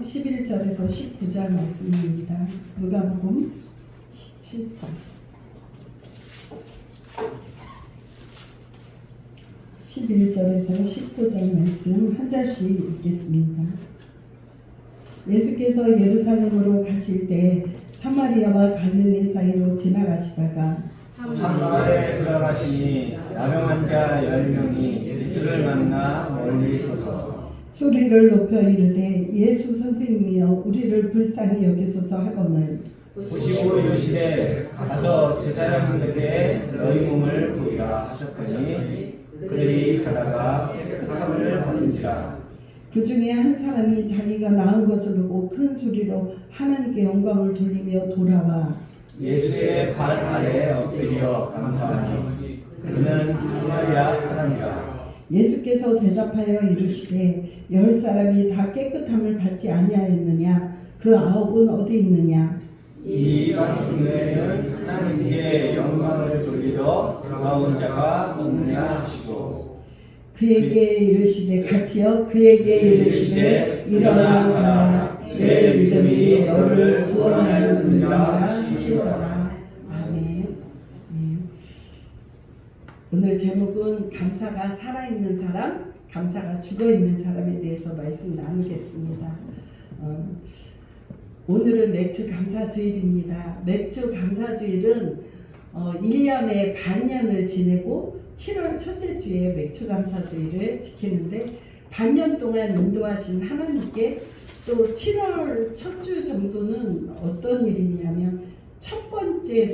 11절에서 19절 말씀입니다. 누가복음 17장 11절에서 19절 말씀 한 절씩 읽겠습니다. 예수께서 예루살렘으로 가실 때 사마리아와 갈릴리 사이로 지나가시다가 한 마을에 들어가시니 나병 자 10명이 예수를 만나 멀리 서서 소리를 높여 이르되 예수 선생님이여 우리를 불쌍히 여기소서 하거늘 보시고 이르시되 가서 제사장들에게 너희 몸을 보이라 하셨더니 그들이 가다가 깨끗함을 받은지라. 그 중에 한 사람이 자기가 나은 것을 보고 큰 소리로 하나님께 영광을 돌리며 돌아와 예수의 발 아래 엎드려 감사하니 그는 사마리아 사람이라. 예수께서 대답하여 이르시되 10사람이 다 깨끗함을 받지 아니하였느냐? 그 9은 어디 있느냐? 이 이방인에는 하나님께 영광을 돌리러 돌아온 자가 없느냐 하시고 그에게 이르시되 같이요 그에게 이르시되 일어나 가라 내 믿음이 너를 구원하였느니라 하시더라. 아멘. 오늘 제목은 감사가 살아있는 사람, 감사가 죽어있는 사람에 대해서 말씀 나누겠습니다. 오늘은 맥주 감사주일입니다. 맥주 감사주일은 1년에 반년을 지내고 7월 첫째 주에 맥주 감사주일을 지키는데 반년 동안 인도하신 하나님께 또 7월 첫 주 정도는 어떤 일이냐면 첫 번째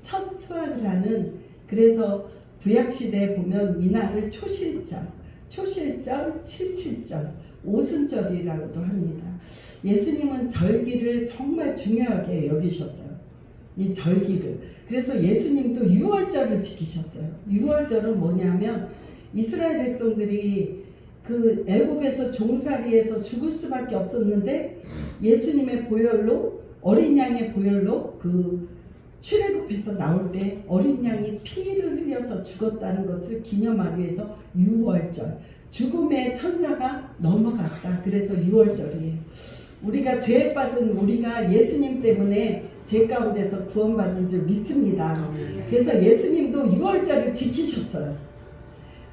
첫 수확을 하는 그래서 구약시대에 보면 이날을 초실절, 칠칠절, 오순절이라고도 합니다. 예수님은 절기를 정말 중요하게 여기셨어요. 이 절기를. 그래서 예수님도 6월절을 지키셨어요. 6월절은 뭐냐면 이스라엘 백성들이 그 애굽에서 종살이에서 죽을 수밖에 없었는데 예수님의 보혈로 어린 양의 보혈로 그 출애굽해서 나올 때 어린 양이 피를 흘려서 죽었다는 것을 기념하기 위해서 6월절 죽음의 천사가 넘어갔다. 그래서 6월절이에요. 우리가 죄에 빠진 우리가 예수님 때문에 죄 가운데서 구원받는 줄 믿습니다. 그래서 예수님도 6월절을 지키셨어요.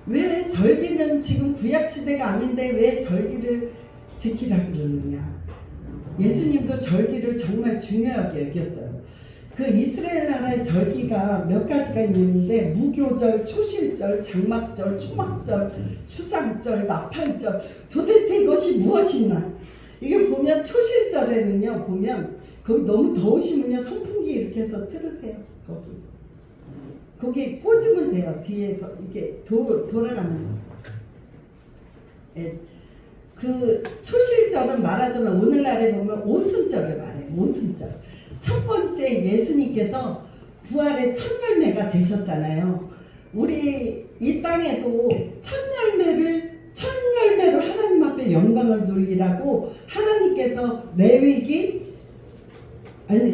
왜 절기는 지금 구약시대가 아닌데 왜 절기를 지키라고 그러느냐. 예수님도 절기를 정말 중요하게 여겼어요. 그 이스라엘 나라의 절기가 몇 가지가 있는데 무교절, 초실절, 장막절, 초막절, 수장절, 나팔절 도대체 이것이 무엇이나 이게 보면 초실절에는요 보면 거기 너무 더우시면요 선풍기 이렇게 해서 틀으세요. 거기 꽂으면 돼요. 뒤에서 이렇게 돌아가면서. 그 초실절은 말하자면 오늘날에 보면 오순절을 말해요. 오순절. 첫 번째 예수님께서 부활의 첫 열매가 되셨잖아요. 우리 이 땅에도 첫 열매로 하나님 앞에 영광을 돌리라고 하나님께서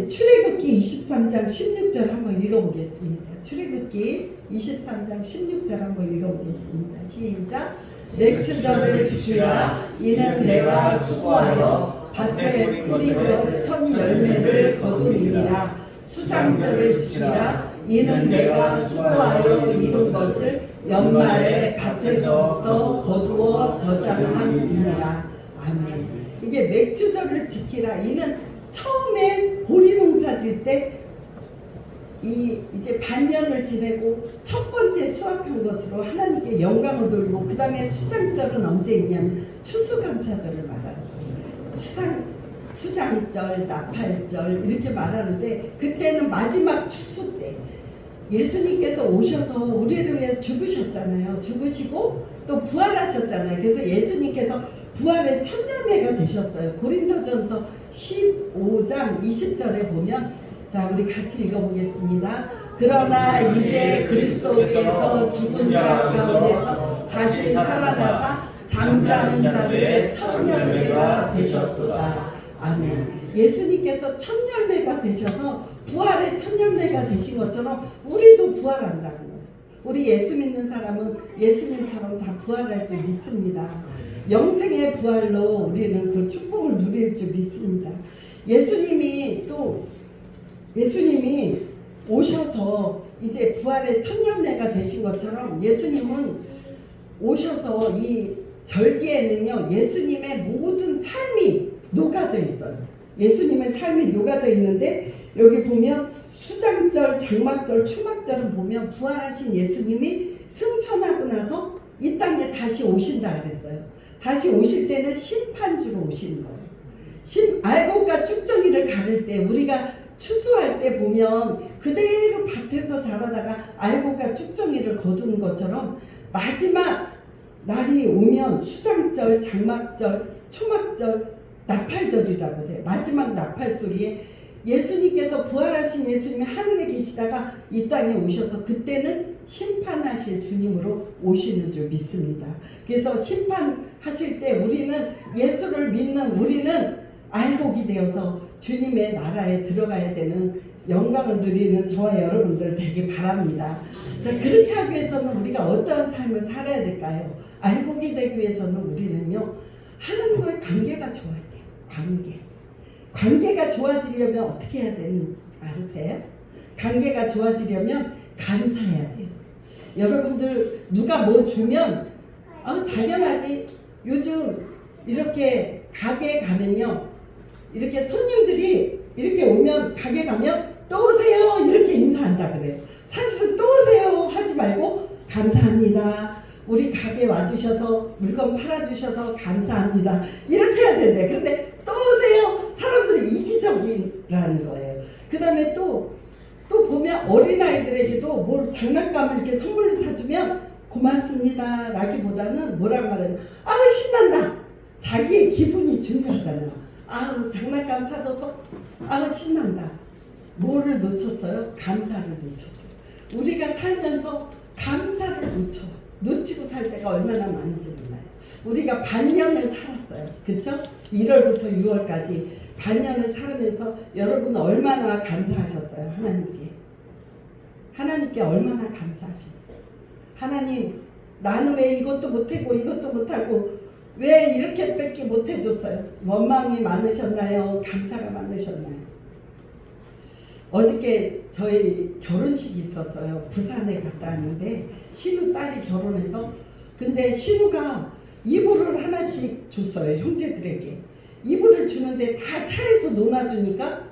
출애굽기 23장 16절 한번 읽어보겠습니다. 출애굽기 23장 16절 한번 읽어보겠습니다. 시작. 맥주절을 지키라. 이는 내가 수고하여 밭에 뿌리고 첫 열매를 거두리니라. 수장절을 지키라. 이는 내가 수고하여 이룬 것을 연말에 밭에서부터 거두어 저장함이니라. 아멘. 이게 맥주절을 지키라. 이는 처음에 보리농사 질 때 이제 반년을 지내고 첫 번째 수확한 것으로 하나님께 영광을 돌리고 그 다음에 수장절은 언제 있냐면 추수감사절을 말하는 거예요. 수장절, 나팔절 이렇게 말하는데 그때는 마지막 추수 때 예수님께서 오셔서 우리를 위해서 죽으셨잖아요. 죽으시고 또 부활하셨잖아요. 그래서 예수님께서 부활의 첫 열매가 되셨어요. 고린도전서 15장 20절에 보면 자 우리 같이 읽어보겠습니다. 그러나 이제 그리스도께서 죽은 자 가운데서 다시 살아나사 잠자는 자들의 첫 열매가 되셨도다. 아멘. 예수님께서 첫 열매가 되셔서 부활의 첫 열매가 되신 것처럼 우리도 부활한다는 거예요. 우리 예수 믿는 사람은 예수님처럼 다 부활할 줄 믿습니다. 영생의 부활로 우리는 그 축복을 누릴 줄 믿습니다. 예수님이 오셔서 이제 부활의 천년매가 되신 것처럼 예수님은 오셔서 이 절기에는요 예수님의 모든 삶이 녹아져 있어요. 예수님의 삶이 녹아져 있는데 여기 보면 수장절, 장막절, 초막절은 보면 부활하신 예수님이 승천하고 나서 이 땅에 다시 오신다 그랬어요. 다시 오실 때는 심판주로 오시는 거예요. 알곡과 쭉정이를 가를 때 우리가 추수할 때 보면 그대로 밭에서 자라다가 알곡과 쭉정이를 거두는 것처럼 마지막 날이 오면 수장절, 장막절, 초막절, 나팔절이라고 돼요. 마지막 나팔 소리에 예수님께서 부활하신 예수님이 하늘에 계시다가 이 땅에 오셔서 그때는 심판하실 주님으로 오시는 줄 믿습니다. 그래서 심판하실 때 우리는 예수를 믿는 우리는 알곡이 되어서 주님의 나라에 들어가야 되는 영광을 누리는 저와 여러분들 되기 바랍니다. 자, 그렇게 하기 위해서는 우리가 어떠한 삶을 살아야 될까요? 알곡이 되기 위해서는 우리는요 하나님과의 관계가 좋아야 돼요. 관계가 좋아지려면 어떻게 해야 되는지 아세요? 관계가 좋아지려면 감사해야 돼요. 여러분들 누가 뭐 주면 당연하지. 요즘 이렇게 가게에 가면요 이렇게 손님들이 이렇게 오면 가게 가면 또 오세요 이렇게 인사한다 그래요. 사실은 또 오세요 하지 말고 감사합니다. 우리 가게 와주셔서 물건 팔아주셔서 감사합니다. 이렇게 해야 된대. 그런데 또 오세요. 사람들이 이기적이라는 거예요. 그 다음에 또 보면 어린아이들에게도 뭘 장난감을 이렇게 선물로 사주면 고맙습니다 라기보다는 뭐라고 말하면 신난다. 자기의 기분이 중요하다는 거. 장난감 사줘서 신난다. 뭐를 놓쳤어요? 감사를 놓쳤어요. 우리가 살면서 감사를 놓치고 살 때가 얼마나 많은지 몰라요. 우리가 반년을 살았어요. 그쵸? 1월부터 6월까지 반년을 살면서 여러분 얼마나 감사하셨어요? 하나님께 얼마나 감사하셨어요? 하나님 나는 왜 이것도 못하고 이것도 못하고 왜 이렇게 밖에 못해줬어요? 원망이 많으셨나요? 감사가 많으셨나요? 어저께 저희 결혼식이 있었어요. 부산에 갔다 왔는데 신우 딸이 결혼해서 근데 신우가 이불을 하나씩 줬어요. 형제들에게. 이불을 주는데 다 차에서 논아주니까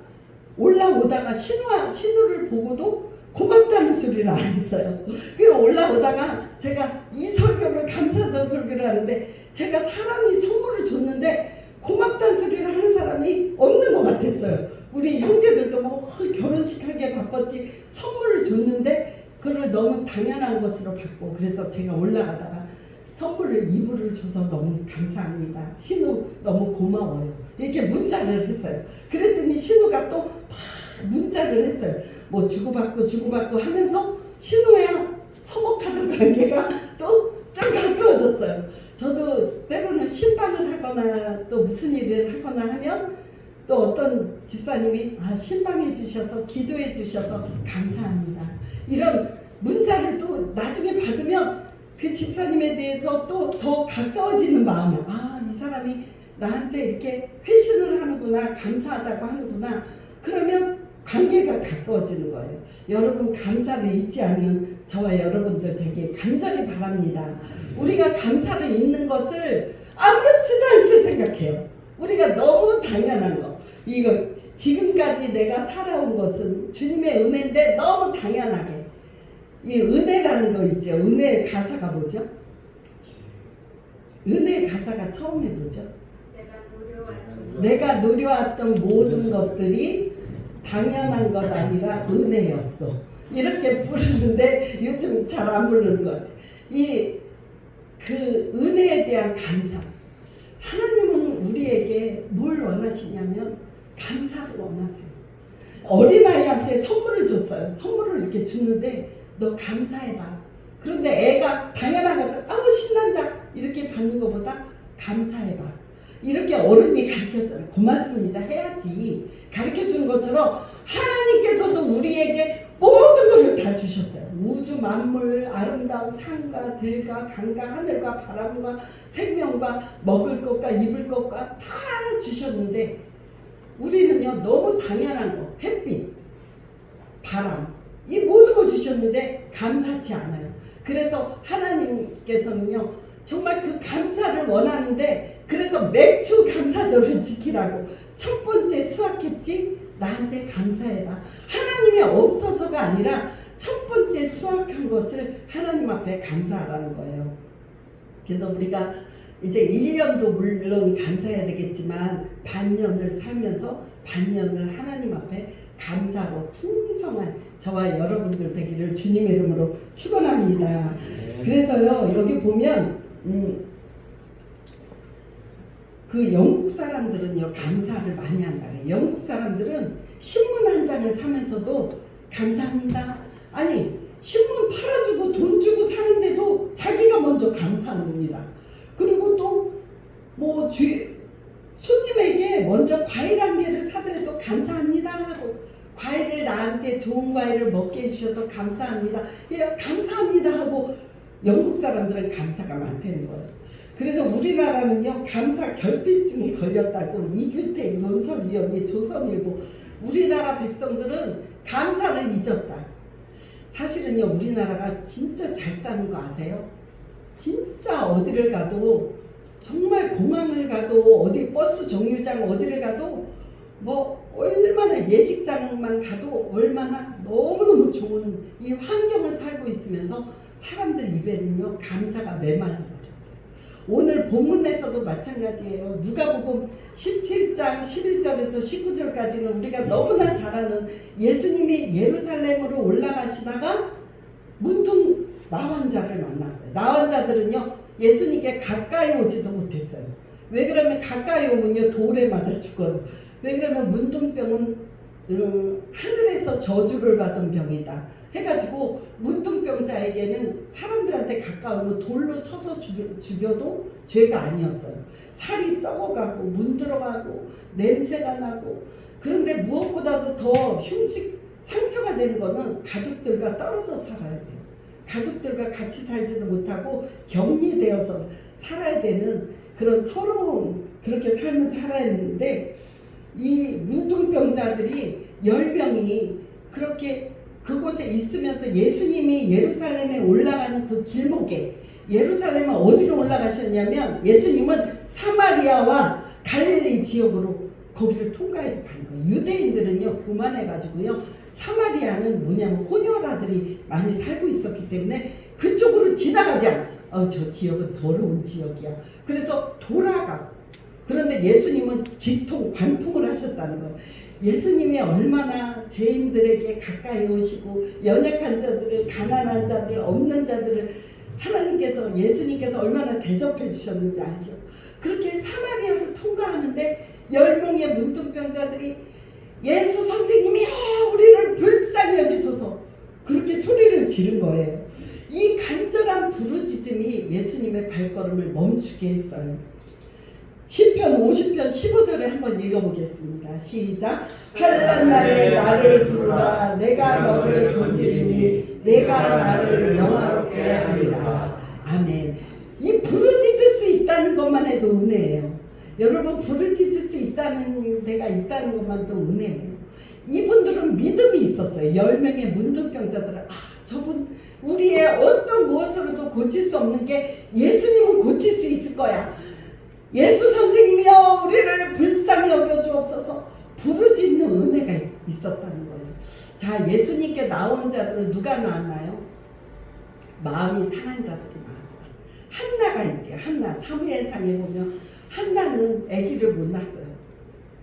올라오다가 신우를 보고도 고맙다는 소리를 안 했어요. 그리고 올라오다가 제가 이 설교를 감사절 설교를 하는데 제가 사람이 선물을 줬는데 고맙다는 소리를 하는 사람이 없는 것 같았어요. 우리 형제들도 뭐 결혼식 하기에 바빴지 선물을 줬는데 그걸 너무 당연한 것으로 받고 그래서 제가 올라가다가 선물을 이불을 줘서 너무 감사합니다. 신우 너무 고마워요. 이렇게 문자를 했어요. 그랬더니 신우가 또 문자를 했어요. 뭐 주고받고 하면서 신우야 서먹하던 관계가 또 좀 가까워졌어요. 저도 때로는 신방을 하거나 또 무슨 일을 하거나 하면 또 어떤 집사님이 신방해 주셔서 기도해 주셔서 감사합니다. 이런 문자를 또 나중에 받으면 그 집사님에 대해서 또 더 가까워지는 마음을 이 사람이 나한테 이렇게 회신을 하는구나 감사하다고 하는구나 그러면 관계가 가까워지는 거예요. 여러분 감사를 잊지 않는 저와 여러분들 되게 간절히 바랍니다. 우리가 감사를 잊는 것을 아무렇지도 않게 생각해요. 우리가 너무 당연한 거. 이거 지금까지 내가 살아온 것은 주님의 은혜인데 너무 당연하게 이 은혜라는 거 있죠. 은혜 가사가 뭐죠? 은혜 가사가 처음에 뭐죠? 내가 누려왔던 모든 것들이 당연한 것 아니라 은혜였어. 이렇게 부르는데 요즘 잘 안 부르는 것 같아요. 그 은혜에 대한 감사. 하나님은 우리에게 뭘 원하시냐면 감사를 원하세요. 어린아이한테 선물을 줬어요. 선물을 이렇게 주는데 너 감사해봐. 그런데 애가 당연한 것처럼 신난다 이렇게 받는 것보다 감사해봐. 이렇게 어른이 가르쳐줘요. 고맙습니다 해야지. 가르쳐주는 것처럼 하나님께서도 우리에게 모든 것을 걸 다 주셨어요. 우주 만물, 아름다운 산과 들과 강과 하늘과 바람과 생명과 먹을 것과 입을 것과 다 주셨는데 우리는요 너무 당연한 거, 햇빛, 바람 이 모든 걸 주셨는데 감사치 않아요. 그래서 하나님께서는요 정말 그 감사를 원하는데 그래서 맥주 감사절을 지키라고 첫 번째 수확했지 나한테 감사해라. 하나님이 없어서가 아니라 첫 번째 수확한 것을 하나님 앞에 감사하라는 거예요. 그래서 우리가 이제 1년도 물론 감사해야 되겠지만 반년을 살면서 반년을 하나님 앞에 감사로 풍성한 저와 여러분들 되기를 주님의 이름으로 축원합니다. 그래서요 여기 보면 그 영국 사람들은요 감사를 많이 한다네. 영국 사람들은 신문 한 장을 사면서도 감사합니다. 아니 신문 팔아주고 돈 주고 사는데도 자기가 먼저 감사합니다. 그리고 또 뭐 손님에게 먼저 과일 한 개를 사더라도 감사합니다 하고 과일을 나한테 좋은 과일을 먹게 해주셔서 감사합니다. 예, 감사합니다 하고 영국 사람들은 감사가 많다는 거예요. 그래서 우리나라는요 감사 결핍증이 걸렸다고 이규택 논설위원이 조선일보 우리나라 백성들은 감사를 잊었다. 사실은요 우리나라가 진짜 잘 사는 거 아세요? 진짜 어디를 가도 정말 공항을 가도 어디 버스 정류장 어디를 가도 뭐 얼마나 예식장만 가도 얼마나 너무너무 좋은 이 환경을 살고 있으면서 사람들 입에는요 감사가 메말라 버렸어요. 오늘 본문에서도 마찬가지예요. 누가복음 17장 11절에서 19절까지는 우리가 너무나 잘 아는 예수님이 예루살렘으로 올라가시다가 문둥 나환자를 만났어요. 나환자들은요 예수님께 가까이 오지도 못했어요. 왜 그러면 가까이 오면요 돌에 맞아 죽어요. 왜 그러면 문둥병은 하늘에서 저주를 받은 병이다 해가지고 문둥병자에게는 사람들한테 가까우면 돌로 쳐서 죽여도 죄가 아니었어요. 살이 썩어가고 문드러가고 냄새가 나고 그런데 무엇보다도 더 흉측 상처가 되는 거는 가족들과 떨어져 살아야 돼요. 가족들과 같이 살지도 못하고 격리되어서 살아야 되는 그런 서러운 그렇게 삶을 살아야 했는데 이 문둥병자들이 10명이 그렇게 그곳에 있으면서 예수님이 예루살렘에 올라가는 그 길목에 예루살렘은 어디로 올라가셨냐면 예수님은 사마리아와 갈릴리 지역으로 거기를 통과해서 가는 거예요. 유대인들은요 그만해가지고요 사마리아는 뭐냐면 혼혈아들이 많이 살고 있었기 때문에 그쪽으로 지나가지 않아. 저 지역은 더러운 지역이야. 그래서 돌아가. 그런데 예수님은 직통, 관통을 하셨다는 거예요. 예수님이 얼마나 죄인들에게 가까이 오시고 연약한 자들을, 가난한 자들, 없는 자들을 하나님께서 예수님께서 얼마나 대접해 주셨는지 알죠. 그렇게 사마리아를 통과하는데 10명의 문둥병자들이 예수 선생님이여 우리를 불쌍히 여기소서 그렇게 소리를 지른 거예요. 이 간절한 부르짖음이 예수님의 발걸음을 멈추게 했어요. 시편 50편 15절에 한번 읽어보겠습니다. 시작. 환난 날에 나를 부르라 내가 너를 건지리니 내가 나를 영화롭게 하리라. 아멘. 이 부르짖을 수 있다는 것만 해도 은혜예요. 여러분 부르짖을 수 있다는 데가 있다는 것만도 은혜예요. 이분들은 믿음이 있었어요. 10명의 문둥병자들은 저분 우리의 어떤 무엇으로도 고칠 수 없는 게 예수님은 고칠 수 있을 거야. 예수 선생님이여 우리를 불쌍히 여겨주옵소서 부르짖는 은혜가 있었다는 거예요. 자 예수님께 나온 자들은 누가 나왔나요? 마음이 상한 자들이 나왔어요. 한나가 있지. 한나 사무엘상에 보면 한나는 아기를 못 낳았어요.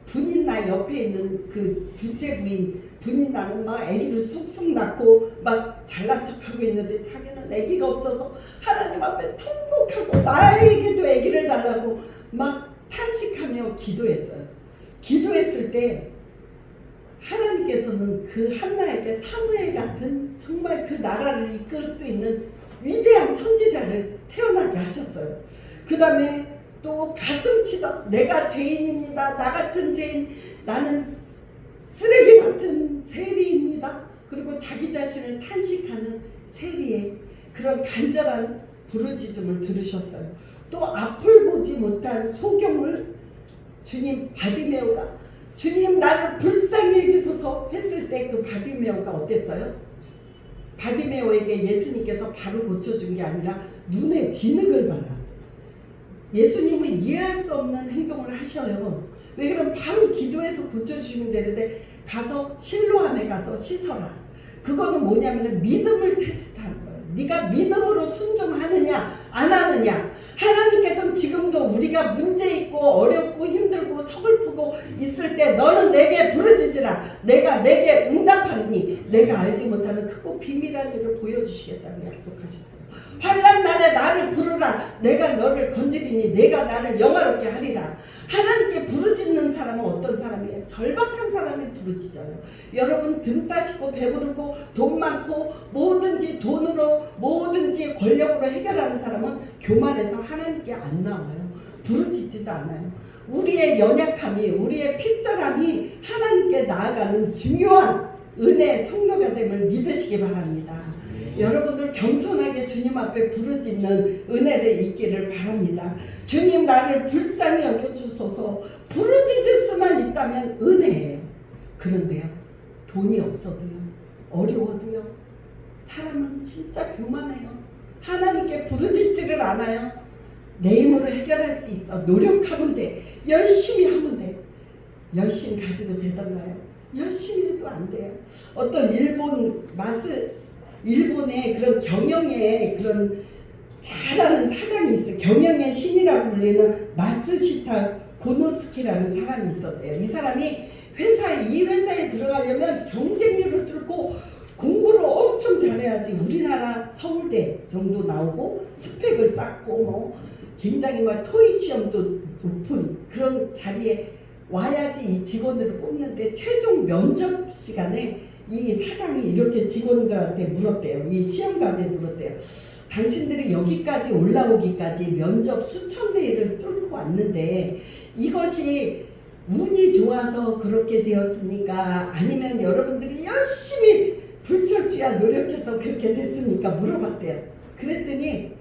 분인나 옆에 있는 그 둘째 부인 분인나는 막 아기를 쑥쑥 낳고 막 잘난 척하고 있는데 자기는 아기가 없어서 하나님 앞에 통곡하고 나에게도 아기를 달라고 막 탄식하며 기도했어요. 기도했을 때 하나님께서는 그 한나에게 사무엘 같은 정말 그 나라를 이끌 수 있는 위대한 선지자를 태어나게 하셨어요. 그 다음에 또 가슴 치던 내가 죄인입니다. 나 같은 죄인 나는 쓰레기 같은 세리입니다. 그리고 자기 자신을 탄식하는 세리의 그런 간절한 부르짖음을 들으셨어요. 또 앞을 보지 못한 소경을 주님 바디메오가 주님 나를 불쌍히 여기소서 했을 때 그 바디메오가 어땠어요? 바디메오에게 예수님께서 바로 고쳐준 게 아니라 눈에 진흙을 발랐어요. 예수님은 이해할 수 없는 행동을 하셔요. 왜 그럼 바로 기도해서 고쳐주시면 되는데 가서 실로암에 가서 씻어라. 그거는 뭐냐면 믿음을 테스트하는 거예요. 네가 믿음으로 순종하느냐 안 하느냐. 하나님께서는 지금도 우리가 문제 있고 어렵고 힘들고 서글프고 있을 때 너는 내게 부르짖으라. 내가 내게 응답하리니 내가 알지 못하는 크고 비밀한 일을 보여주시겠다고 약속하셨어요. 환난 날에 나를 부르라. 내가 너를 건지리니 내가 나를 영화롭게 하리라. 하나님께 부르짖는 사람은 어떤 사람이에요? 절박한 사람이 부르짖어요. 여러분 등 따시고 배부르고 돈 많고 뭐든지 돈으로 뭐든지 권력으로 해결하는 사람은 교만해서 하나님께 안 나와요. 부르짖지도 않아요. 우리의 연약함이 우리의 필절함이 하나님께 나아가는 중요한 은혜의 통로가 됨을 믿으시기 바랍니다. 여러분들 겸손하게 주님 앞에 부르짖는 은혜를 있기를 바랍니다. 주님 나를 불쌍히 여겨주소서. 부르짖을 수만 있다면 은혜예요. 그런데요 돈이 없어도요 어려워도요 사람은 진짜 교만해요. 하나님께 부르짖지를 않아요. 내 힘으로 해결할 수 있어. 노력하면 돼. 열심히 하면 돼. 열심히 가지고 되던가요? 열심히 해도 안 돼요. 어떤 일본의 그런 경영의 그런 잘하는 사장이 있어요. 경영의 신이라고 불리는 마스시타 고노스키라는 사람이 있었대요. 이 사람이 이 회사에 들어가려면 경쟁률을 뚫고 공부를 엄청 잘해야지 우리나라 서울대 정도 나오고 스펙을 쌓고 뭐 굉장히 막 토익 시험도 높은 그런 자리에 와야지 이 직원들을 뽑는데 최종 면접 시간에 이 사장이 이렇게 직원들한테 물었대요. 이 시험관에 물었대요. 당신들이 여기까지 올라오기까지 면접 수천 회를 뚫고 왔는데 이것이 운이 좋아서 그렇게 되었습니까? 아니면 여러분들이 열심히 불철주야 노력해서 그렇게 됐습니까? 물어봤대요. 그랬더니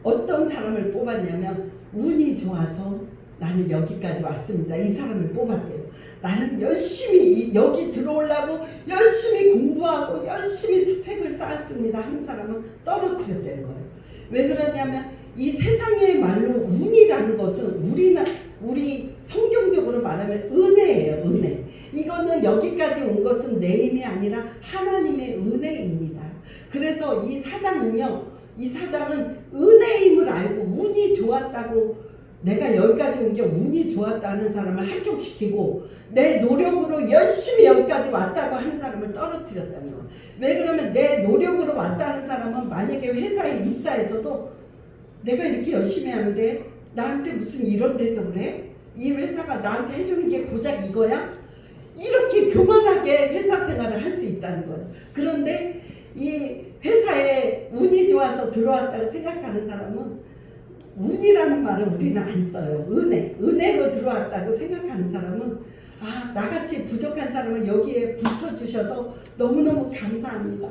어떤 사람을 뽑았냐면 운이 좋아서 나는 여기까지 왔습니다. 이 사람을 뽑았대요. 나는 열심히 여기 들어오려고 열심히 공부하고 열심히 스펙을 쌓았습니다. 하는 사람은 떨어뜨렸다는 거예요. 왜 그러냐면 이 세상의 말로 운이라는 것은 우리 성경적으로 말하면 은혜예요. 은혜. 이거는 여기까지 온 것은 내 힘이 아니라 하나님의 은혜입니다. 그래서 이 사장은 은혜의 힘을 알고 운이 좋았다고 내가 여기까지 온 게 운이 좋았다는 사람을 합격시키고 내 노력으로 열심히 여기까지 왔다고 하는 사람을 떨어뜨렸다는 거예요. 왜 그러면 내 노력으로 왔다는 사람은 만약에 회사에 입사해서도 내가 이렇게 열심히 하는데 나한테 무슨 이런 대접을 해? 이 회사가 나한테 해주는 게 고작 이거야? 이렇게 교만하게 회사 생활을 할 수 있다는 거예요. 그런데 이 회사에 운이 좋아서 들어왔다고 생각하는 사람은 운이라는 말을 우리는 안 써요. 은혜로 들어왔다고 생각하는 사람은 나같이 부족한 사람을 여기에 붙여주셔서 너무너무 감사합니다.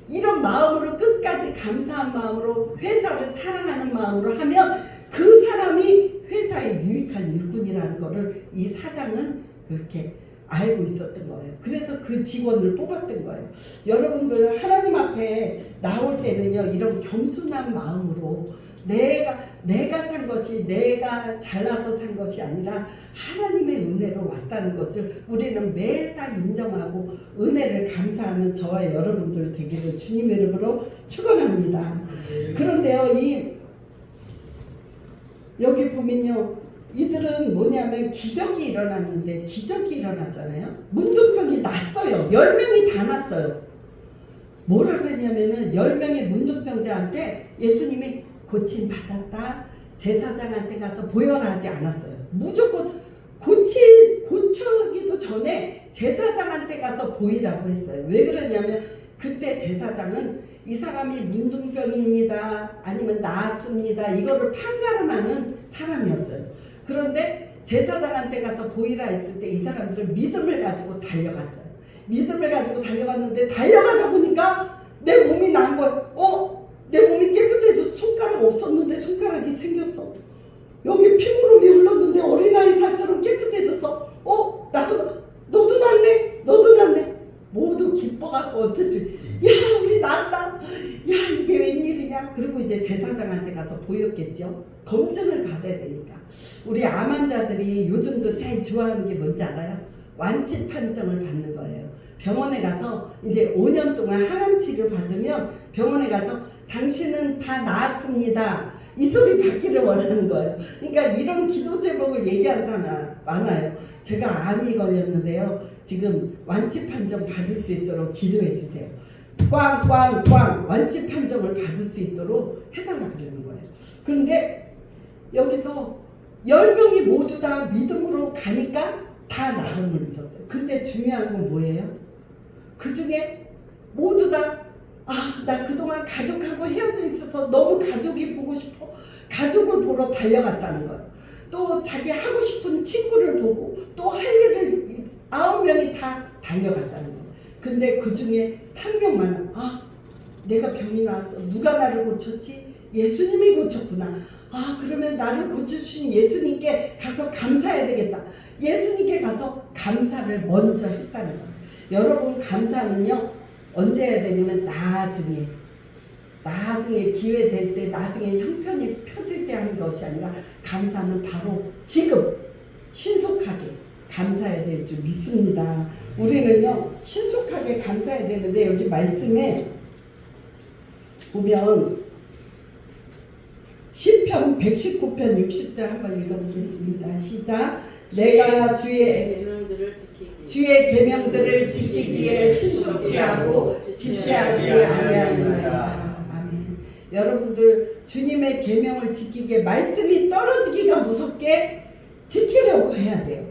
이런 마음으로 끝까지 감사한 마음으로 회사를 사랑하는 마음으로 하면 그 사람이 회사에 유익한 일꾼이라는 것을 이 사장은 그렇게 알고 있었던 거예요. 그래서 그 직원을 뽑았던 거예요. 여러분들 하나님 앞에 나올 때는요 이런 겸손한 마음으로 내가 산 것이 내가 잘나서 산 것이 아니라 하나님의 은혜로 왔다는 것을 우리는 매사 인정하고 은혜를 감사하는 저와 여러분들 되기를 주님의 이름으로 축원합니다. 그런데요 여기 보면요 이들은 뭐냐면 기적이 일어났는데 기적이 일어났잖아요. 문둥병이 났어요. 10명이 다 났어요. 뭐라 그랬냐면은 10명의 문둥병자한테 예수님이 고침 받았다. 제사장한테 가서 보여라 하지 않았어요. 무조건 고쳐기도 전에 제사장한테 가서 보이라고 했어요. 왜 그러냐면 그때 제사장은 이 사람이 문둥병입니다. 아니면 나았습니다. 이거를 판가름하는 사람이었어요. 그런데 제사장한테 가서 보이라 했을 때 이 사람들은 믿음을 가지고 달려갔어요. 믿음을 가지고 달려갔는데 달려가다 보니까 내 몸이 나은 거예요. 내 몸이 깨끗해서 손가락 없었는데 손가락이 생겼어. 여기 피부름이 흘렀는데 어린아이 살처럼 깨끗해졌어. 너도 낫네. 너도 낫네. 모두 기뻐갖고 어쩌지. 야, 우리 낫다. 야, 이게 웬일이냐. 그리고 이제 제사장한테 가서 보였겠죠. 검증을 받아야 되니까. 우리 암 환자들이 요즘도 제일 좋아하는 게 뭔지 알아요? 완치 판정을 받는 거예요. 병원에 가서 이제 5년 동안 항암 치료 받으면 병원에 가서 당신은 다 나았습니다. 이 소리 받기를 원하는 거예요. 그러니까 이런 기도 제목을 얘기하는 사람 많아요. 제가 암이 걸렸는데요. 지금 완치 판정 받을 수 있도록 기도해 주세요. 꽝꽝꽝 완치 판정을 받을 수 있도록 해달라 그러는 거예요. 그런데 여기서 10명이 모두 다 믿음으로 가니까 다 나음을 입었어요. 근데 중요한 건 뭐예요? 그 중에 모두 다 나 그동안 가족하고 헤어져 있어서 너무 가족이 보고 싶어. 가족을 보러 달려갔다는 거예요. 또 자기 하고 싶은 친구를 보고 또 할 일을 9명이 다 달려갔다는 거예요. 근데 그 중에 한 명만 내가 병이 나왔어. 누가 나를 고쳤지? 예수님이 고쳤구나. 그러면 나를 고쳐주신 예수님께 가서 감사해야 되겠다. 예수님께 가서 감사를 먼저 했다는 거예요. 여러분, 감사는요 언제 해야 되냐면 나중에 기회 될 때, 나중에 형편이 펴질 때 하는 것이 아니라 감사는 바로 지금 신속하게 감사해야 될 줄 믿습니다. 우리는요 신속하게 감사해야 되는데 여기 말씀에 보면 시편 119편 60절 한번 읽어보겠습니다. 시작. 내가 주의 계명들을 지키기에 신속히 하고 지체하지 아니하느니라. 아멘. 여러분들 주님의 계명을 지키기에 말씀이 떨어지기가 무섭게 지키려고 해야 돼요.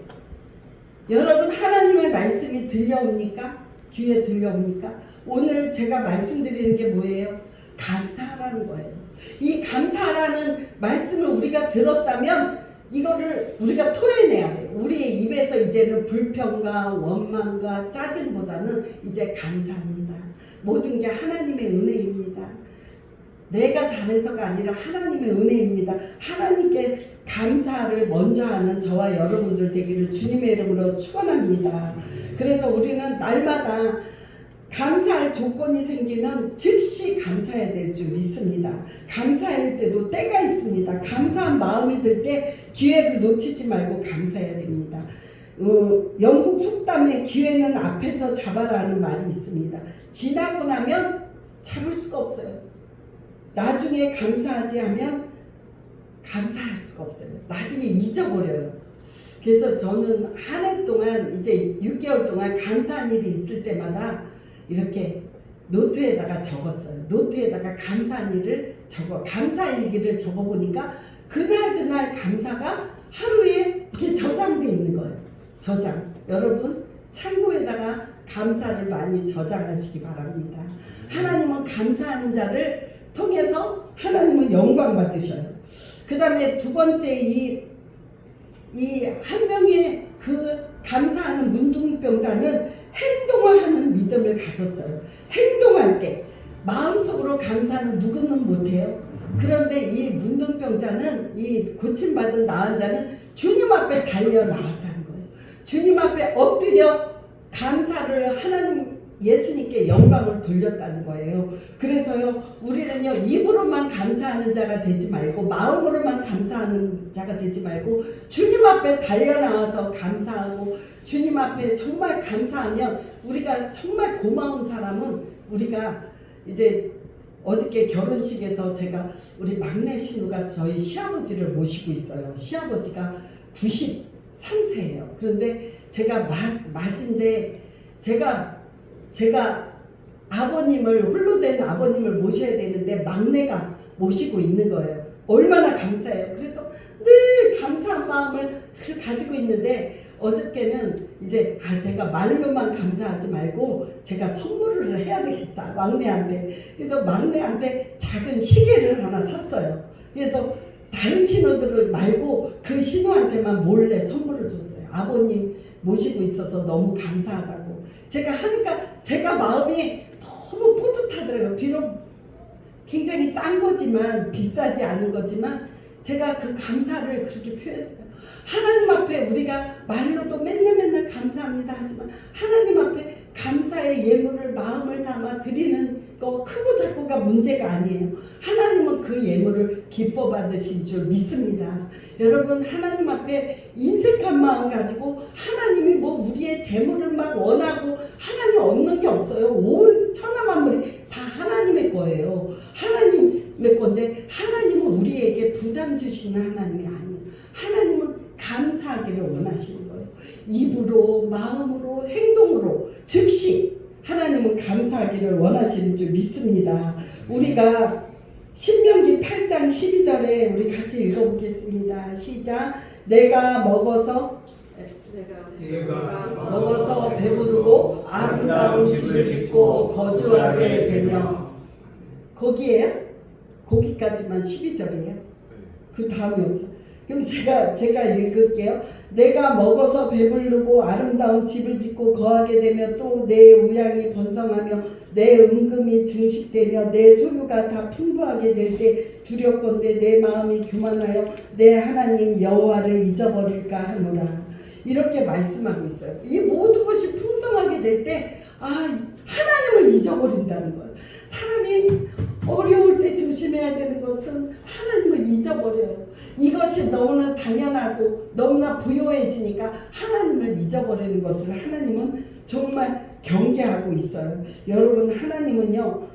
여러분, 하나님의 말씀이 들려옵니까? 귀에 들려옵니까? 오늘 제가 말씀드리는 게 뭐예요? 감사하라는 거예요. 이 감사하라는 말씀을 우리가 들었다면 이거를 우리가 토해내야 돼요. 우리의 입에서 이제는 불평과 원망과 짜증보다는 이제 감사합니다. 모든 게 하나님의 은혜입니다. 내가 잘해서가 아니라 하나님의 은혜입니다. 하나님께 감사를 먼저 하는 저와 여러분들 되기를 주님의 이름으로 축원합니다. 그래서 우리는 날마다 감사할 조건이 생기면 즉시 감사해야 될 줄 믿습니다. 감사할 때도 때가 있습니다. 감사한 마음이 들 때 기회를 놓치지 말고 감사해야 됩니다. 영국 속담에 기회는 앞에서 잡아라는 말이 있습니다. 지나고 나면 잡을 수가 없어요. 나중에 감사하지 하면 감사할 수가 없어요. 나중에 잊어버려요. 그래서 저는 한 해 동안 이제 6개월 동안 감사한 일이 있을 때마다 이렇게 노트에다가 적었어요. 노트에다가 감사한 일을 감사일기를 적어보니까 그날 감사가 하루에 이렇게 저장돼 있는 거예요. 저장. 여러분, 창고에다가 감사를 많이 저장하시기 바랍니다. 하나님은 감사하는 자를 통해서 하나님은 영광 받으셔요. 그 다음에 두 번째 이 한 명의 그 감사하는 문둥병자는 행동하는 믿음을 가졌어요. 행동할 때 마음속으로 감사는 누구는 못해요. 그런데 이 문둥병자는, 이 고침받은 나은 자는 주님 앞에 달려 나왔다는 거예요. 주님 앞에 엎드려 감사를 하나님 예수님께 영광을 돌렸다는 거예요. 그래서요, 우리는요 입으로만 감사하는 자가 되지 말고 마음으로만 감사하는 자가 되지 말고 주님 앞에 달려나와서 감사하고 주님 앞에 정말 감사하면 우리가 정말 고마운 사람은 우리가 이제 어저께 결혼식에서 제가 우리 막내 신우가 저희 시아버지를 모시고 있어요. 시아버지가 93세예요. 그런데 제가 맞인데 제가 아버님을, 홀로 된 아버님을 모셔야 되는데 막내가 모시고 있는 거예요. 얼마나 감사해요. 그래서 늘 감사한 마음을 늘 가지고 있는데 어저께는 이제 제가 말로만 감사하지 말고 제가 선물을 해야 되겠다, 막내한테. 그래서 막내한테 작은 시계를 하나 샀어요. 그래서 다른 신우들을 말고 그 신우한테만 몰래 선물을 줬어요. 아버님 모시고 있어서 너무 감사하다고. 제가 하니까 제가 마음이 너무 뿌듯하더라고요. 비록 굉장히 싼 거지만 비싸지 않은 거지만 제가 그 감사를 그렇게 표했어요. 하나님 앞에 우리가 말로도 맨날 감사합니다 하지만 하나님 앞에 감사의 예물을 마음을 담아 드리는 거 크고 작고가 문제가 아니에요. 하나님은 그 예물을 기뻐 받으신 줄 믿습니다. 여러분 하나님 앞에 인색한 마음 가지고 하나님이 뭐 우리의 재물을 막 원하고 하나님 없는 게 없어요. 온 천하만물이 다 하나님의 거예요. 하나님의 건데 하나님은 우리에게 부담 주시는 하나님이 아니에요. 하나님은 감사하기를 원하시는 거예요. 입으로, 마음으로, 행동으로, 즉시 하나님은 감사하기를 원하시는 줄 믿습니다. 우리가 신명기 8장 12절에 우리 같이 읽어보겠습니다. 시작. 내가 먹어서 배부르고 아름다운 집을 짓고 거주하게 되며 거기에요? 거기까지만 12절이에요. 그 다음이 없어. 그럼 제가 읽을게요. 내가 먹어서 배부르고 아름다운 집을 짓고 거하게 되며 또 내 우양이 번성하며 내 은금이 증식되며 내 소유가 다 풍부하게 될 때 두렵건대 내 마음이 교만하여 내 하나님 여호와를 잊어버릴까 하노라. 이렇게 말씀하고 있어요. 이 모든 것이 풍성하게 될 때 하나님을 잊어버린다는 거예요. 사람이 어려울 때 조심해야 되는 것은 하나님을 잊어버려요. 이것이 너무나 당연하고 너무나 부요해지니까 하나님을 잊어버리는 것을 하나님은 정말 경계하고 있어요. 여러분 하나님은요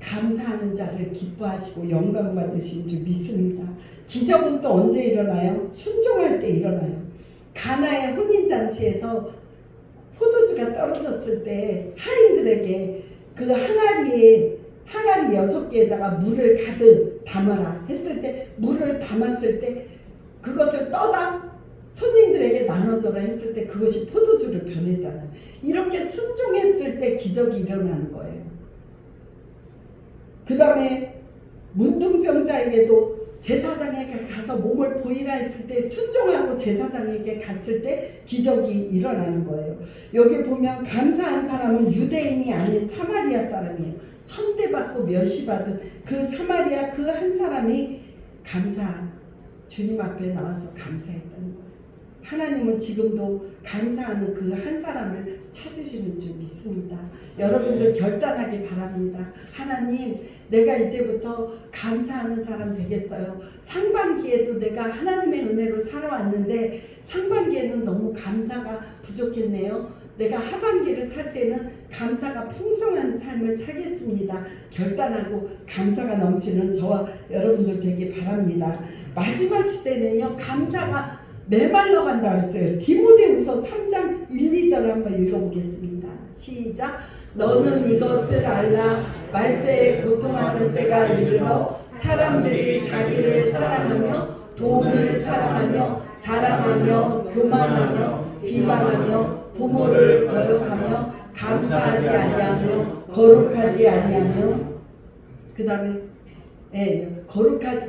감사하는 자를 기뻐하시고 영광 받으신 줄 믿습니다. 기적은 또 언제 일어나요? 순종할 때 일어나요. 가나의 혼인잔치에서 포도주가 떨어졌을 때 하인들에게 그 항아리 6개에다가 물을 가득 담아라 했을 때 물을 담았을 때 그것을 떠다 손님들에게 나눠줘라 했을 때 그것이 포도주로 변했잖아요. 이렇게 순종했을 때 기적이 일어나는 거예요. 그 다음에 문둥병자에게도 제사장에게 가서 몸을 보이라 했을 때 순종하고 제사장에게 갔을 때 기적이 일어나는 거예요. 여기 보면 감사한 사람은 유대인이 아닌 사마리아 사람이에요. 천대받고 멸시받은 그 사마리아 그 한 사람이 주님 앞에 나와서 감사했다는 거예요. 하나님은 지금도 감사하는 그 한 사람을 찾으시는 줄 믿습니다. 여러분들 결단하기 바랍니다. 하나님, 내가 이제부터 감사하는 사람 되겠어요. 상반기에도 내가 하나님의 은혜로 살아왔는데 상반기에는 너무 감사가 부족했네요. 내가 하반기를 살 때는 감사가 풍성한 삶을 살겠습니다. 결단하고 감사가 넘치는 저와 여러분들 되길 바랍니다. 마지막 시대는요, 감사가 메말라 간다 그랬어요. 디모데후서 3장 1, 2절 한번 읽어보겠습니다. 시작. 너는 이것을 알라. 말세에 고통하는 때가 이르러 사람들이 자기를 사랑하며 돈을 사랑하며 자랑하며 교만하며 비방하며 부모를 거역하며 감사하지 아니하며 거룩하지 아니하며 그 다음에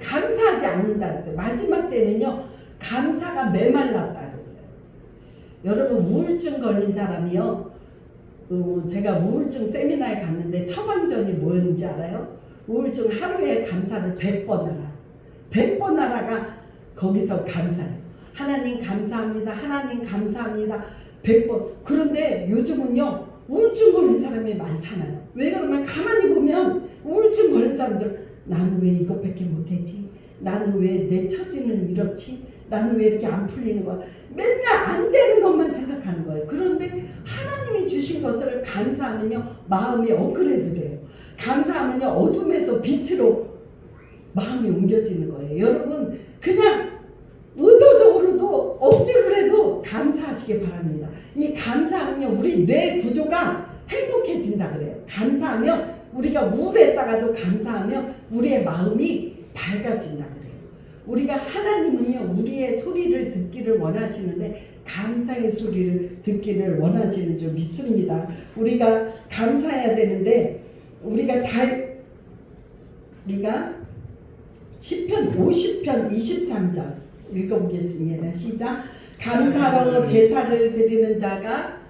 감사하지 않는다 그랬어요. 마지막 때는요 감사가 메말랐다 그랬어요. 여러분 우울증 걸린 사람이요 제가 우울증 세미나에 갔는데 처방전이 뭐였는지 알아요? 우울증 하루에 감사를 100번 하라. 100번 하라가 거기서 감사해요. 하나님 감사합니다. 하나님 감사합니다. 100번. 그런데 요즘은요 우울증 걸린 사람이 많잖아요. 왜 그러면 가만히 보면 우울증 걸린 사람들 나는 왜 이것밖에 못하지? 나는 왜 내 처지는 이렇지? 나는 왜 이렇게 안 풀리는 거야? 맨날 안 되는 것만 생각하는 거예요. 그런데 하나님이 주신 것을 감사하면요 마음이 업그레이드 돼요. 감사하면요 어둠에서 빛으로 마음이 옮겨지는 거예요. 여러분 그냥 의도적으로도 억지로 해도 감사하시기 바랍니다. 이 감사하면요 우리 뇌 구조가 행복해진다 그래요. 감사하면 우리가 우울했다가도 감사하면 우리의 마음이 밝아진다 그래요. 우리가 하나님은요 우리의 소리를 듣기를 원하시는데 감사의 소리를 듣기를 원하시는 줄 믿습니다. 우리가 감사해야 되는데 우리가 시편 50편 23절 읽어보겠습니다. 시작. 감사로 제사를 드리는 자가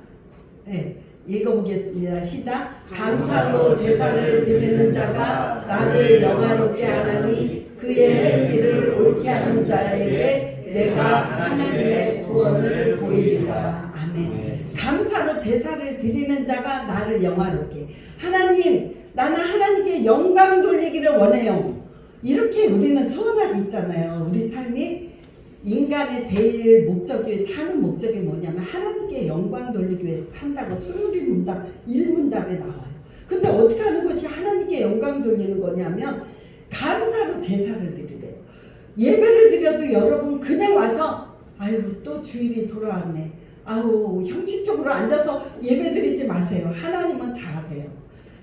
읽어보겠습니다. 시작. 감사로 제사를 드리는 자가 나를 영화롭게 하나니 그의 행위를 옳게 하는 자에게 내가 하나님의 구원을 보이리라. 아멘. 감사로 제사를 드리는 자가 나를 영화롭게. 하나님, 나는 하나님께 영광 돌리기를 원해요. 이렇게 우리는 소원하고 있잖아요. 우리 삶이 인간의 제일 목적이, 사는 목적이 뭐냐면 하나님께 영광 돌리기 위해서 산다고 소요리 문답 1문답에 나와요. 근데 어떻게 하는 것이 하나님께 영광 돌리는 거냐면 감사로 제사를 드리래요. 예배를 드려도 여러분 그냥 와서 아유 또 주일이 돌아왔네, 아우 형식적으로 앉아서 예배 드리지 마세요. 하나님은 다 아세요.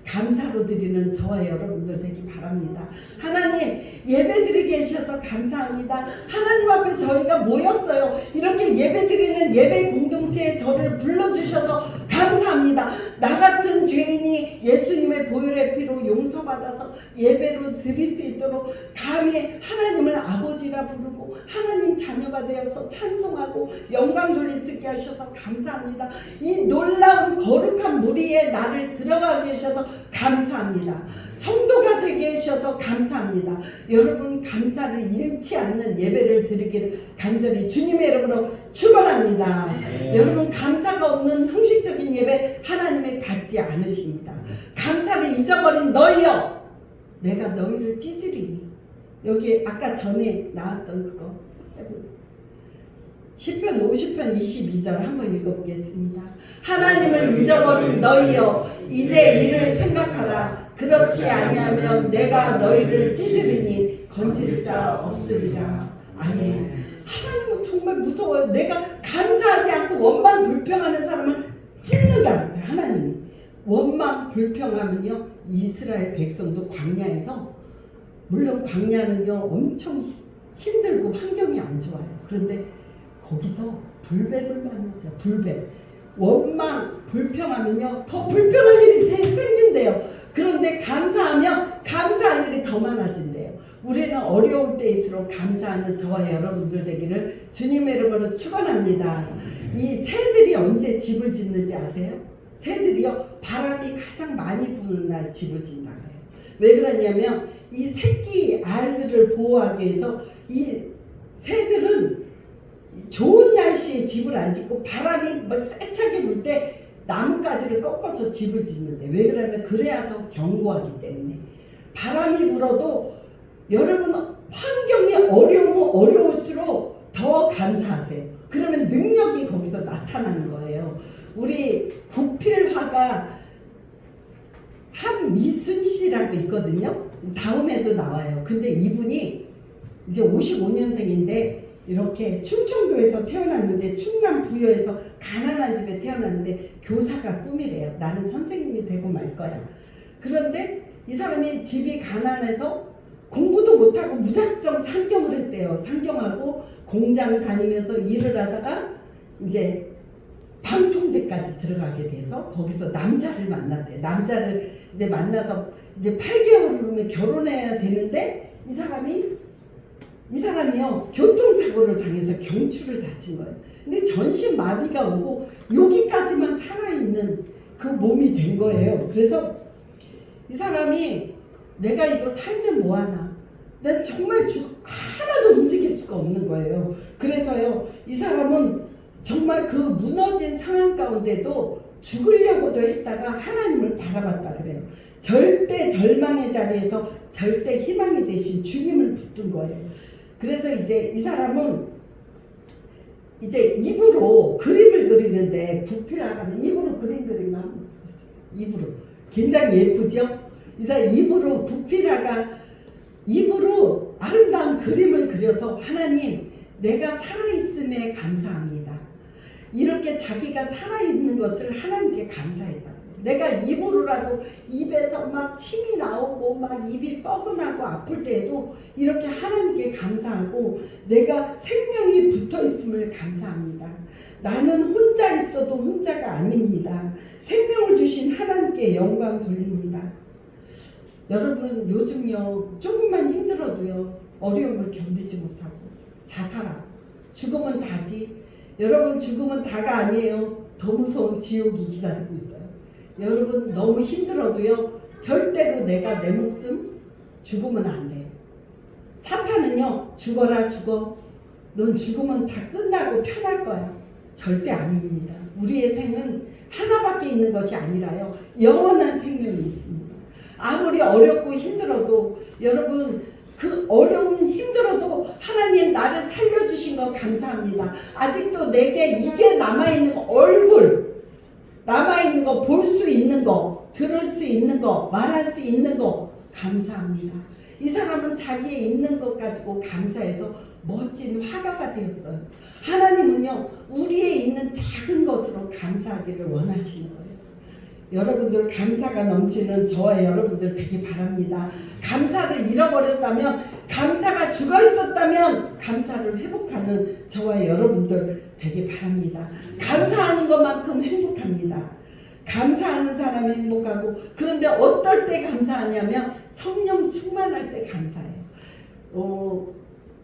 감사로 드리는 저와 여러분들 되기 바랍니다. 하나님, 예배 드리게 해주셔서 감사합니다. 하나님 앞에 저희가 모였어요. 이렇게 예배 드리는 예배 공동체에 저를 불러주셔서 감사합니다. 나 같은 죄인이 예수님의 보혈의 피로 용서받아서 예배로 드릴 수 있도록 감히 하나님을 아버지라 부르고 하나님 자녀가 되어서 찬송하고 영광 돌릴 수 있게 하셔서 감사합니다. 이 놀라운 거룩한 무리에 나를 들어가게 해주셔서 감사합니다. 성도가 되게 해주셔서 감사합니다. 여러분 감사를 잃지 않는 예배를 드리기를 간절히 주님의 이름으로 축원합니다. 여러분 감사가 없는 형식적인 예배 하나님이 받지 않으십니다. 감사를 잊어버린 너희여, 내가 너희를 찢으리니. 여기 아까 전에 나왔던 그거 시편 50편 22절 한번 읽어보겠습니다. 하나님을 잊어버린 너희여, 이제 이를 생각하라. 그렇지 아니하면 내가 너희를 찢으리니 건질 자 없으리라. 아멘. 하나님은 정말 무서워요. 내가 감사하지 않고 원망 불평하는 사람을 찢는다 그랬어요. 하나님이. 원망 불평하면요, 이스라엘 백성도 광야에서, 물론 광야는요 엄청 힘들고 환경이 안 좋아요. 그런데 거기서 불배불만 하죠. 불배. 원망 불평하면요 더 불평할 일이 생긴대요. 그런데 감사하면 감사할 일이 더 많아진대요. 우리는 어려울 때일수록 감사하는 저와 여러분들 되기를 주님의 이름으로 축원합니다. 이 새들이 언제 집을 짓는지 아세요? 새들이요 바람이 가장 많이 부는 날 집을 짓는다 그래요. 왜 그러냐면 이 새끼 알들을 보호하기 위해서 이 새들은 좋은 날씨에 집을 안 짓고 바람이 세차게 불 때 나뭇가지를 꺾어서 집을 짓는데, 왜 그러냐면 그래야 더 견고하기 때문에. 바람이 불어도 여러분 환경이 어려우면 어려울수록 더 감사하세요. 그러면 능력이 거기서 나타나는 거예요. 우리 구필화가 한미순 씨라고 있거든요. 다음에도 나와요. 근데 이분이 이제 55년생인데 이렇게 충청도에서 태어났는데, 충남 부여에서 가난한 집에 태어났는데 교사가 꿈이래요. 나는 선생님이 되고 말 거야. 그런데 이 사람이 집이 가난해서 공부도 못하고 무작정 상경을 했대요. 상경하고 공장 다니면서 일을 하다가 이제 방통대까지 들어가게 돼서 거기서 남자를 만났대요. 남자를 이제 만나서 이제 8개월 후면 결혼해야 되는데 이 사람이요 교통사고를 당해서 경추를 다친 거예요. 근데 전신마비가 오고 여기까지만 살아있는 그 몸이 된 거예요. 그래서 이 사람이 내가 이거 살면 뭐하나, 난 정말 하나도 움직일 수가 없는 거예요. 그래서요 이 사람은 정말 그 무너진 상황 가운데도 죽으려고도 했다가 하나님을 바라봤다 그래요. 절대 절망의 자리에서 절대 희망이 되신 주님을 붙든 거예요. 그래서 이제 이 사람은 이제 입으로 그림을 그리는데, 구필화가는 입으로 그림 그리면 입으로 굉장히 예쁘죠. 이 사람 입으로, 구필화가 입으로 아름다운 그림을 그려서 하나님 내가 살아있음에 감사합니다. 이렇게 자기가 살아있는 것을 하나님께 감사했다. 내가 입으로라도 입에서 막 침이 나오고 막 입이 뻐근하고 아플 때에도 이렇게 하나님께 감사하고 내가 생명이 붙어있음을 감사합니다. 나는 혼자 있어도 혼자가 아닙니다. 생명을 주신 하나님께 영광 돌립니다. 여러분 요즘요 조금만 힘들어도요 어려움을 견디지 못하고 자살하고 죽으면 다지. 여러분 죽으면 다가 아니에요. 더 무서운 지옥이 기다리고 있어요. 여러분 너무 힘들어도요 절대로 내가 내 목숨 죽으면 안 돼요. 사탄은요 죽어라 죽어, 넌 죽으면 다 끝나고 편할 거야. 절대 아닙니다. 우리의 생은 하나밖에 있는 것이 아니라요 영원한 생명이 있습니다. 아무리 어렵고 힘들어도 여러분 그 어려운 힘들어도 하나님 나를 살려주신 거 감사합니다. 아직도 내게 이게 남아있는 거, 얼굴 남아있는 거, 볼 수 있는 거, 들을 수 있는 거, 말할 수 있는 거 감사합니다. 이 사람은 자기의 있는 것 가지고 감사해서 멋진 화가가 되었어요. 하나님은요 우리의 있는 작은 것으로 감사하기를 원하시는 거예요. 여러분들 감사가 넘치는 저와 여러분들 되기 바랍니다. 감사를 잃어버렸다면, 감사가 죽어 있었다면 감사를 회복하는 저와 여러분들 되기 바랍니다. 감사하는 것만큼 행복합니다. 감사하는 사람이 행복하고, 그런데 어떨 때 감사하냐면 성령 충만할 때 감사해요.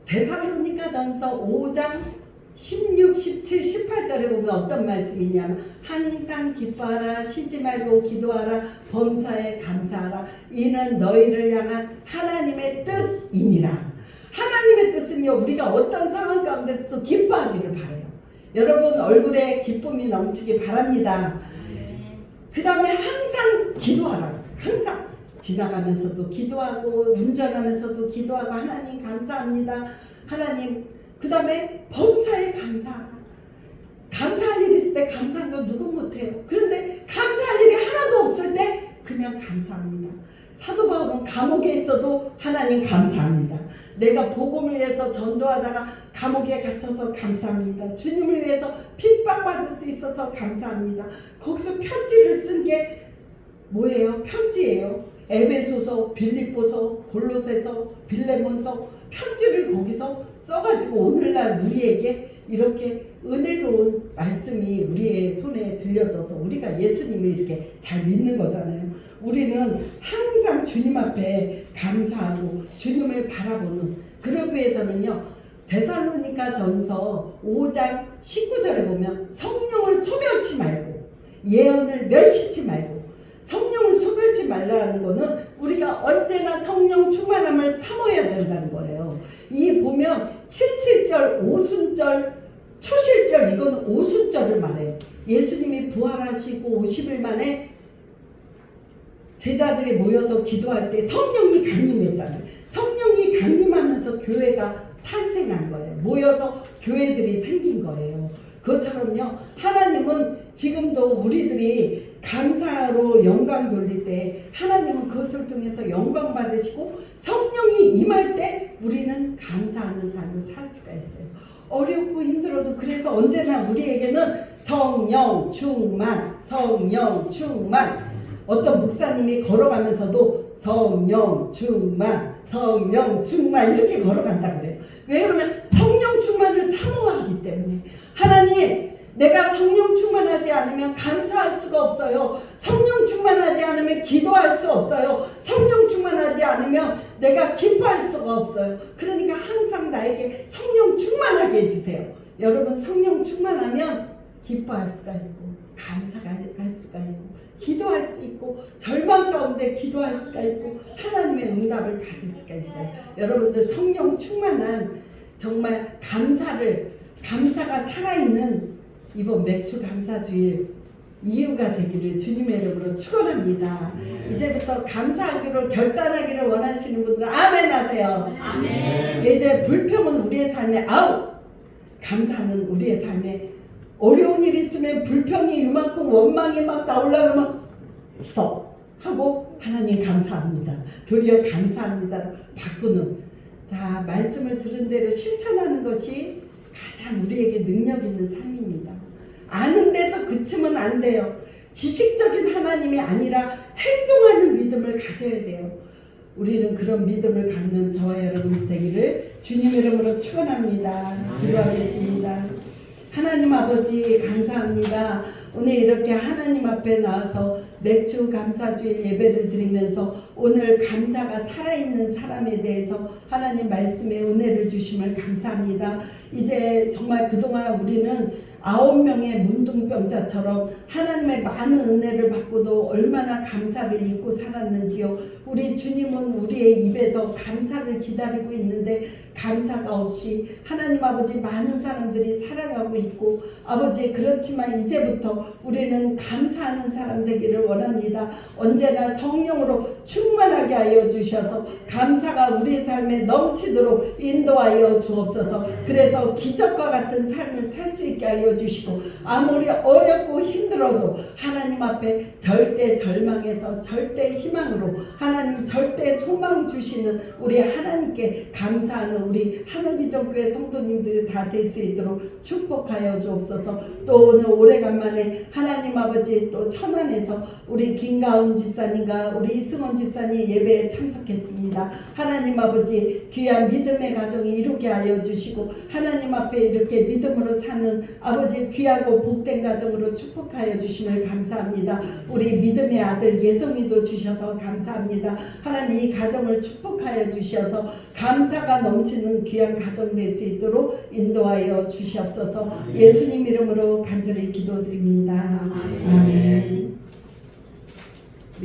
데살로니가전서 5장 16, 17, 18절에 보면 어떤 말씀이냐면 항상 기뻐하라, 쉬지 말고 기도하라, 범사에 감사하라, 이는 너희를 향한 하나님의 뜻이니라. 하나님의 뜻은요 우리가 어떤 상황 가운데서도 기뻐하기를 바라요. 여러분 얼굴에 기쁨이 넘치기 바랍니다. 그 다음에 항상 기도하라. 항상 지나가면서도 기도하고 운전하면서도 기도하고 하나님 감사합니다. 하나님, 그 다음에 범사에 감사하라. 감사할 일 있을 때 감사한 거 누구 못해요. 그런데 감사할 일이 하나도 없을 때 그냥 감사합니다. 사도 바울은 감옥에 있어도 하나님 감사합니다. 내가 복음을 위해서 전도하다가 감옥에 갇혀서 감사합니다. 주님을 위해서 핍박받을 수 있어서 감사합니다. 거기서 편지를 쓴 게 뭐예요? 편지예요. 에베소서, 빌립보서, 골로새서, 빌레몬서 편지를 거기서 써가지고 오늘날 우리에게 이렇게 은혜로운 말씀이 우리의 손에 들려져서 우리가 예수님을 이렇게 잘 믿는 거잖아요. 우리는 항상 주님 앞에 감사하고 주님을 바라보는, 그러기 위해서는요 데살로니가전서 5장 19절에 보면 성령을 소멸치 말고 예언을 멸시치 말고, 성령을 소멸치 말라는 거는 우리가 언제나 성령 충만함을 삼어야 된다는 거예요. 이 보면 77절, 오순절, 초실절, 이건 오순절을 말해요. 예수님이 부활하시고 50일 만에 제자들이 모여서 기도할 때 성령이 강림했잖아요. 성령이 강림하면서 교회가 탄생한 거예요. 모여서 교회들이 생긴 거예요. 그것처럼요 하나님은 지금도 우리들이 감사로 영광 돌릴 때 하나님은 그것을 통해서 영광 받으시고 성령이 임할 때 우리는 감사하는 삶을 살 수가 있어요. 어렵고 힘들어도 그래서 언제나 우리에게는 성령 충만, 성령 충만. 어떤 목사님이 걸어가면서도 성령 충만, 성령 충만 이렇게 걸어간다 그래요. 왜 그러면 성령 충만을 사모하기 때문에. 하나님, 내가 성령 충만하지 않으면 감사할 수가 없어요. 성령 충만하지 않으면 기도할 수 없어요. 성령 충만하지 않으면 내가 기뻐할 수가 없어요. 그러니까 항상 나에게 성령 충만하게 해주세요. 여러분 성령 충만하면 기뻐할 수가 있고 감사가 할 수가 있고 기도할 수 있고 절망 가운데 기도할 수가 있고 하나님의 응답을 받을 수가 있어요. 여러분들 성령 충만한 정말 감사가 살아있는 이번 맥주 감사주일 이유가 되기를 주님의 이름으로 축원합니다. 이제부터 감사하기로 결단하기를 원하시는 분들은 아멘 하세요. 아멘. 이제 불평은 우리의 삶에 아웃, 감사는 우리의 삶에 어려운 일 있으면 불평이 이만큼 원망이 막 나오려면 스톱 하고 하나님 감사합니다. 도리어 감사합니다. 바꾸는, 자 말씀을 들은 대로 실천하는 것이 가장 우리에게 능력 있는 삶입니다. 아는 데서 그치면 안 돼요. 지식적인 하나님이 아니라 행동하는 믿음을 가져야 돼요. 우리는 그런 믿음을 갖는 저와 여러분 되기를 주님 이름으로 축원합니다. 기도하겠습니다. 하나님 아버지 감사합니다. 오늘 이렇게 하나님 앞에 나와서 맥주 감사주일 예배를 드리면서 오늘 감사가 살아있는 사람에 대해서 하나님 말씀에 은혜를 주심을 감사합니다. 이제 정말 그동안 우리는 9명의 문둥병자처럼 하나님의 많은 은혜를 받고도 얼마나 감사를 잊고 살았는지요. 우리 주님은 우리의 입에서 감사를 기다리고 있는데 감사가 없이 하나님 아버지 많은 사람들이 살아가고 있고 아버지 그렇지만 이제부터 우리는 감사하는 사람 되기를 원합니다. 언제나 성령으로 충만하게 하여 주셔서 감사가 우리의 삶에 넘치도록 인도하여 주옵소서. 그래서 기적과 같은 삶을 살 수 있게 하여 주시고 아무리 어렵고 힘들어도 하나님 앞에 절대 절망에서 절대 희망으로 하나님 절대 소망 주시는 우리 하나님께 감사하는 우리 하늘비전교회 성도님들이 다 될 수 있도록 축복하여 주옵소서. 또 오늘 오래간만에 하나님 아버지 또 천안에서 우리 김가운 집사님과 우리 이승원 집사님 예배에 참석했습니다. 하나님 아버지 귀한 믿음의 가정이 이루게 하여 주시고 하나님 앞에 이렇게 믿음으로 사는 아버지 귀하고 복된 가정으로 축복하여 주심을 감사합니다. 우리 믿음의 아들 예성이도 주셔서 감사합니다. 하나님 이 가정을 축복하여 주셔서 감사가 넘치는 귀한 가정 될 수 있도록 인도하여 주시옵소서. 예수님 이름으로 간절히 기도드립니다.